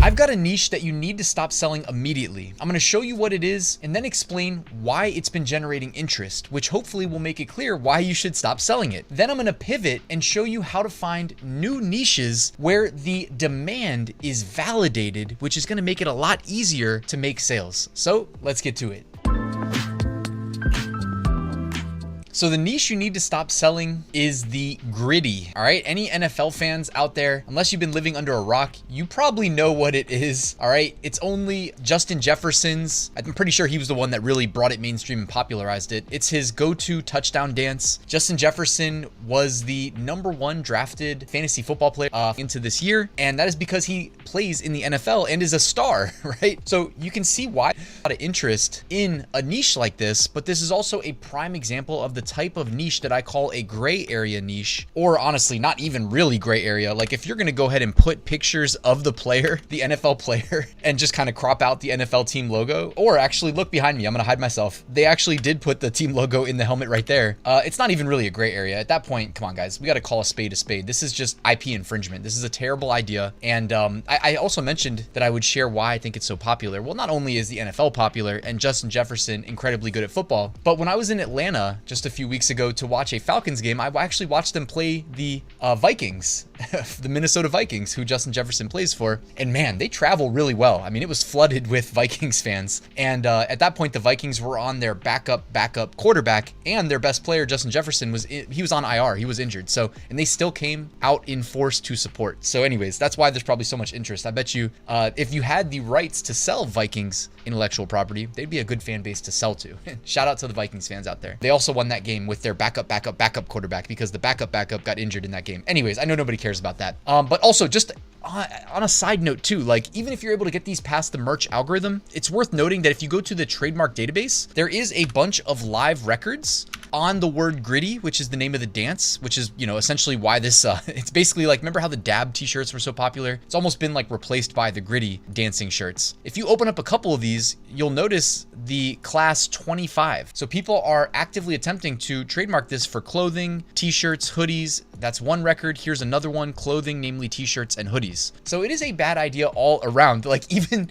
I've got a niche that you need to stop selling immediately. I'm gonna show you what it is and then explain why it's been generating interest, which hopefully will make it clear why you should stop selling it. Then I'm gonna pivot and show you how to find new niches where the demand is validated, which is gonna make it a lot easier to make sales. So let's get to it. So the niche you need to stop selling is the gritty, all right? Any NFL fans out there, unless you've been living under a rock, you probably know what it is, all right? It's only Justin Jefferson's, I'm pretty sure he was the one that really brought it mainstream and popularized it. It's his go-to touchdown dance. Justin Jefferson was the #1 drafted fantasy football player into this year, and that is because he plays in the NFL and is a star, right? So you can see why a lot of interest in a niche like this, but this is also a prime example of the type of niche that I call a gray area niche, or honestly, not even really gray area. Like if you're gonna go ahead and put pictures of the player, the NFL player, and just kind of crop out the NFL team logo, or actually look behind me, I'm gonna hide myself. They actually did put the team logo in the helmet right there. It's not even really a gray area. At that point, come on guys, we gotta call a spade a spade. This is just IP infringement. This is a terrible idea. And I also mentioned that I would share why I think it's so popular. Well, not only is the NFL popular and Justin Jefferson incredibly good at football, but when I was in Atlanta just a few weeks ago to watch a Falcons game, I actually watched them play the Vikings, the Minnesota Vikings, who Justin Jefferson plays for. And man, they travel really well. I mean, it was flooded with Vikings fans. And at that point, the Vikings were on their backup quarterback, and their best player, Justin Jefferson, he was on IR. He was injured. So, and they still came out in force to support. So anyways, that's why there's probably so much interest. I bet you, if you had the rights to sell Vikings intellectual property, they'd be a good fan base to sell to. Shout out to the Vikings fans out there. They also won that game with their backup quarterback because the backup got injured in that game. Anyways, I know nobody cares about that. But also just on a side note too, like even if you're able to get these past the merch algorithm, it's worth noting that if you go to the trademark database, there is a bunch of live records on the word gritty, which is the name of the dance, which is, you know, essentially why this, it's basically like, remember how the dab t-shirts were so popular? It's almost been like replaced by the gritty dancing shirts. If you open up a couple of these, you'll notice the class 25. So people are actively attempting to trademark this for clothing, t-shirts, hoodies. That's one record. Here's another one, clothing, namely t-shirts and hoodies. So it is a bad idea all around. Like even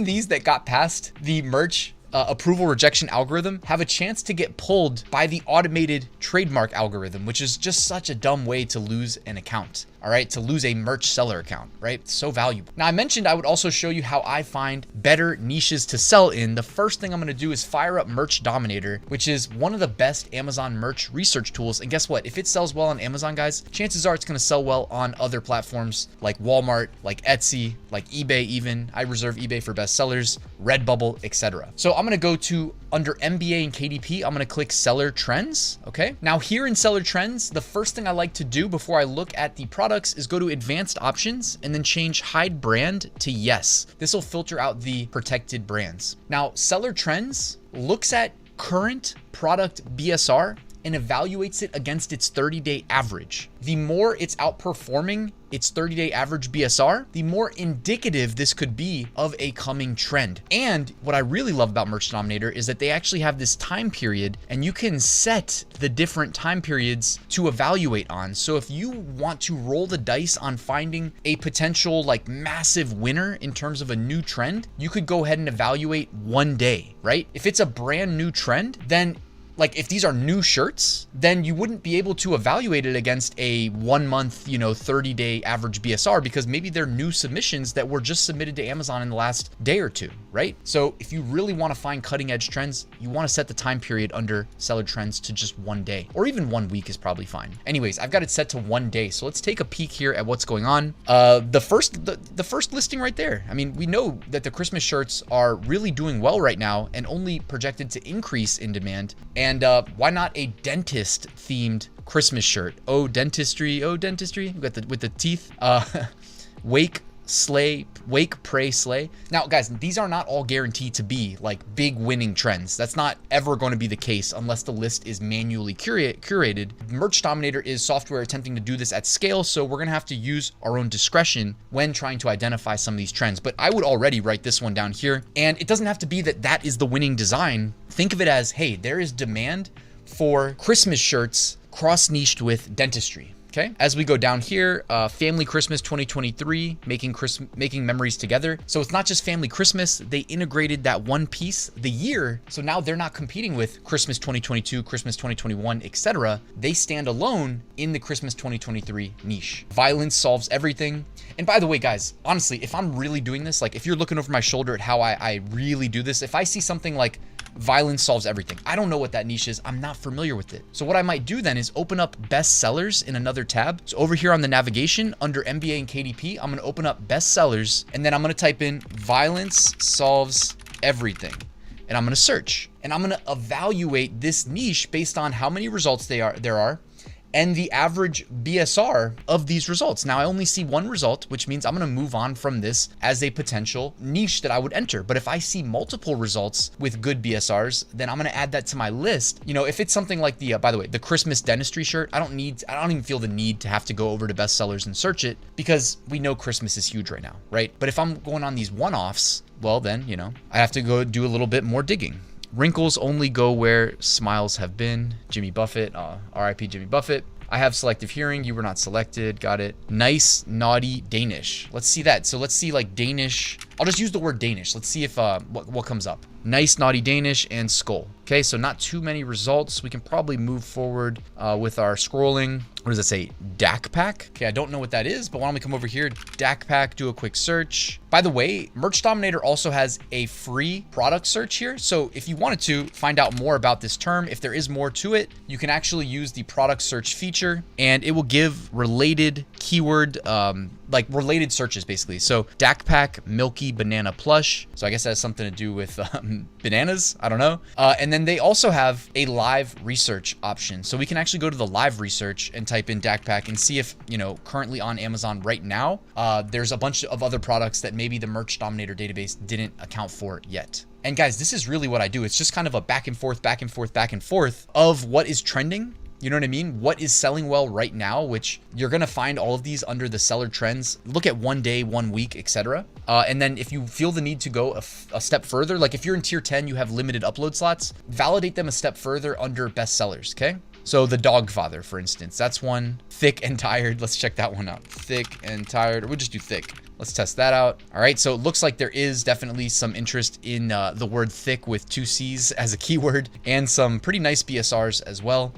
these that got past the merch approval rejection algorithm have a chance to get pulled by the automated trademark algorithm, which is just such a dumb way to lose an account. All right, to lose a merch seller account, right? So valuable. Now I mentioned I would also show you how I find better niches to sell in. The first thing I'm gonna do is fire up Merch Dominator, which is one of the best Amazon merch research tools. And guess what? If it sells well on Amazon, guys, chances are it's gonna sell well on other platforms like Walmart, like Etsy, like eBay even. I reserve eBay for best sellers, Redbubble, etc. So I'm gonna go to under MBA and KDP, I'm gonna click Seller Trends, okay? Now here in Seller Trends, the first thing I like to do before I look at the products is go to Advanced Options and then change Hide Brand to Yes. This will filter out the protected brands. Now, Seller Trends looks at current product BSR and evaluates it against its 30-day average. The more it's outperforming its 30-day average BSR, the more indicative this could be of a coming trend. And what I really love about Merch Dominator is that they actually have this time period and you can set the different time periods to evaluate on. So if you want to roll the dice on finding a potential like massive winner in terms of a new trend, you could go ahead and evaluate one day, right? If it's a brand new trend, then like if these are new shirts, then you wouldn't be able to evaluate it against a 1 month, 30-day average BSR because maybe they're new submissions that were just submitted to Amazon in the last day or two, right? So if you really want to find cutting edge trends, you want to set the time period under Seller Trends to just 1 day, or even 1 week is probably fine. Anyways, I've got it set to 1 day. So let's take a peek here at what's going on. The first listing right there. I mean, we know that the Christmas shirts are really doing well right now and only projected to increase in demand. And why not a dentist themed Christmas shirt? Oh, dentistry. We got with the teeth. Wake, pray, slay. Now, guys, these are not all guaranteed to be like big winning trends. That's not ever going to be the case unless the list is manually curated. Merch Dominator is software attempting to do this at scale, so we're going to have to use our own discretion when trying to identify some of these trends. But I would already write this one down here, and it doesn't have to be that is the winning design. Think of it as, hey, there is demand for Christmas shirts cross-niched with dentistry. Okay. As we go down here, Family Christmas 2023, making memories together. So it's not just Family Christmas. They integrated that one piece, the year. So now they're not competing with Christmas 2022, Christmas 2021, etc. They stand alone in the Christmas 2023 niche. Violence solves everything. And by the way, guys, honestly, if I'm really doing this, like if you're looking over my shoulder at how I really do this, if I see something like violence solves everything, I don't know what that niche is. I'm not familiar with it. So what I might do then is open up best sellers in another tab. So over here on the navigation under MBA and KDP, I'm going to open up best sellers, and then I'm going to type in violence solves everything. And I'm going to search, and I'm going to evaluate this niche based on how many results there are and the average BSR of these results. Now I only see one result, which means I'm gonna move on from this as a potential niche that I would enter. But if I see multiple results with good BSRs, then I'm gonna add that to my list. You know, if it's something like the, by the way, the Christmas dentistry shirt, I don't even feel the need to have to go over to bestsellers and search it, because we know Christmas is huge right now, right? But if I'm going on these one-offs, well then, you know, I have to go do a little bit more digging. Wrinkles only go where smiles have been. Jimmy Buffett, RIP Jimmy Buffett. I have selective hearing. You were not selected. Got it. Nice, naughty, Danish. Let's see that. So let's see like Danish. I'll just use the word Danish. Let's see if what comes up. Nice, naughty, Danish, and skull. Okay, so not too many results. We can probably move forward with our scrolling. What does it say? DAC pack? Okay, I don't know what that is, but why don't we come over here, DAC pack, do a quick search. By the way, Merch Dominator also has a free product search here. So if you wanted to find out more about this term, if there is more to it, you can actually use the product search feature, and it will give related keyword, like related searches basically. So DAC pack, milky banana plush. So I guess that has something to do with bananas. I don't know. And then they also have a live research option. So we can actually go to the live research and type in DAC pack and see if, you know, currently on Amazon right now, there's a bunch of other products that maybe the Merch Dominator database didn't account for yet. And guys, this is really what I do. It's just kind of a back and forth, back and forth, back and forth of what is trending. You know what I mean? What is selling well right now, which you're going to find all of these under the seller trends. Look at 1 day, 1 week, etc. And then if you feel the need to go a step further, like if you're in tier 10, you have limited upload slots, validate them a step further under best sellers. Okay. So the dog father, for instance, that's one. Thick and tired. Let's check that one out. Thick and tired. We'll just do thick. Let's test that out. All right, so it looks like there is definitely some interest in the word thick with 2 C's as a keyword, and some pretty nice BSRs as well.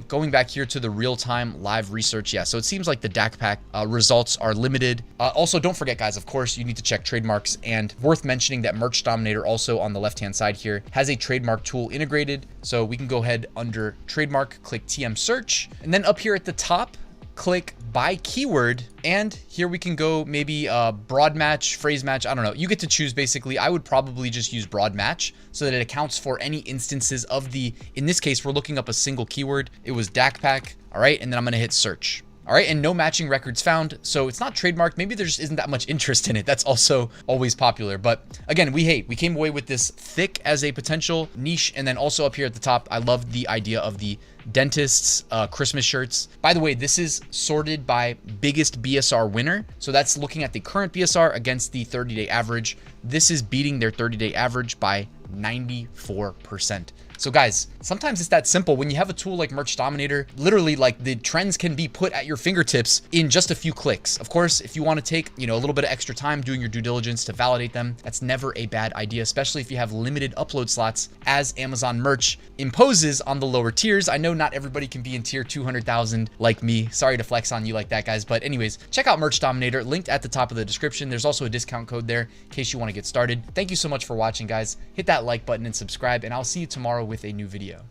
Going back here to the real-time live research, yeah, so it seems like the DAC pack results are limited. Also, don't forget, guys, of course, you need to check trademarks, and worth mentioning that Merch Dominator also on the left-hand side here has a trademark tool integrated. So we can go ahead under trademark, click TM search, and then up here at the top, click by keyword, and here we can go maybe broad match, phrase match. I don't know. You get to choose basically. I would probably just use broad match so that it accounts for any instances of the, in this case, we're looking up a single keyword. It was DAC pack. All right. And then I'm going to hit search. All right, and no matching records found. So it's not trademarked. Maybe there just isn't that much interest in it. That's also always popular. But again, we came away with this thick as a potential niche. And then also up here at the top, I love the idea of the dentists Christmas shirts. By the way, this is sorted by biggest BSR winner. So that's looking at the current BSR against the 30-day average. This is beating their 30-day average by 94%. So guys, sometimes it's that simple. When you have a tool like Merch Dominator, literally like the trends can be put at your fingertips in just a few clicks. Of course, if you want to take, you know, a little bit of extra time doing your due diligence to validate them, that's never a bad idea, especially if you have limited upload slots as Amazon Merch imposes on the lower tiers. I know not everybody can be in tier 200,000 like me. Sorry to flex on you like that, guys. But anyways, check out Merch Dominator, linked at the top of the description. There's also a discount code there in case you want to get started. Thank you so much for watching, guys. Hit that like button and subscribe, and I'll see you tomorrow with a new video.